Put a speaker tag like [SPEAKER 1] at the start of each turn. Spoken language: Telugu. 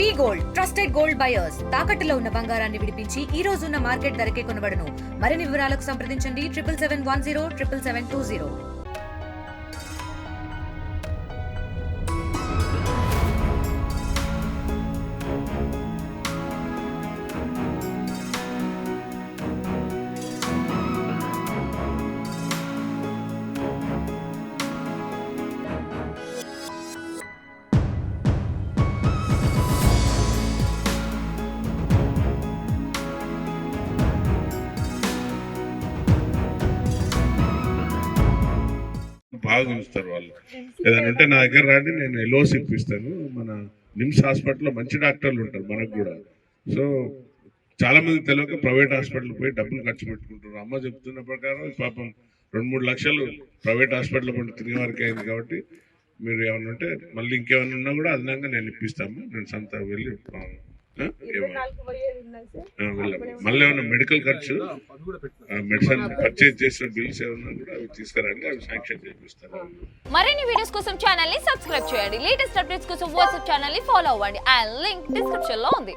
[SPEAKER 1] వి గోల్డ్ ట్రస్టెడ్ గోల్డ్ బయర్స్ తాకట్టులో ఉన్న బంగారాన్ని విడిపించి ఈ రోజు ఉన్న మార్కెట్ ధరకే కొనబడును. మరిన్ని వివరాలకు సంప్రదించండి 7771077720.
[SPEAKER 2] బాగా చూస్తారు వాళ్ళు. ఏదైనా ఉంటే నా దగ్గర రాండి, నేను ఎల్ఓసి ఇప్పిస్తాను. మన నిమ్స్ హాస్పిటల్లో మంచి డాక్టర్లు ఉంటారు మనకు కూడా. సో చాలా మంది తెలియక ప్రైవేట్ హాస్పిటల్ పోయి డబ్బులు ఖర్చు పెట్టుకుంటారు. అమ్మ చెప్తున్న ప్రకారం పాపం 2-3 లక్షలు ప్రైవేట్ హాస్పిటల్ పడి తిరిగే వరకు అయింది. కాబట్టి మీరు ఏమైనా ఉంటే మళ్ళీ ఇంకేమైనా ఉన్నా కూడా అదనంగా నేను ఇప్పిస్తాము. నేను సంత వెళ్ళి మళ్ళీ ఏమన్నా మెడికల్ ఖర్చు, మెడిసిన్ పర్చేజ్ చేసిన బిల్స్ ఏమన్నా కూడా అవి తీసుకురండి, అవి శాంక్షన్ చేపిస్తాను.
[SPEAKER 3] మరిన్ని వీడియోస్ కోసం ఛానల్ ని సబ్స్క్రైబ్ చేయండి. లేటెస్ట్ అప్డేట్స్ కోసం వాట్సాప్ ఛానల్ ని ఫాలో అవ్వండి. అండ్ లింక్ డిస్క్రిప్షన్ లో ఉంది.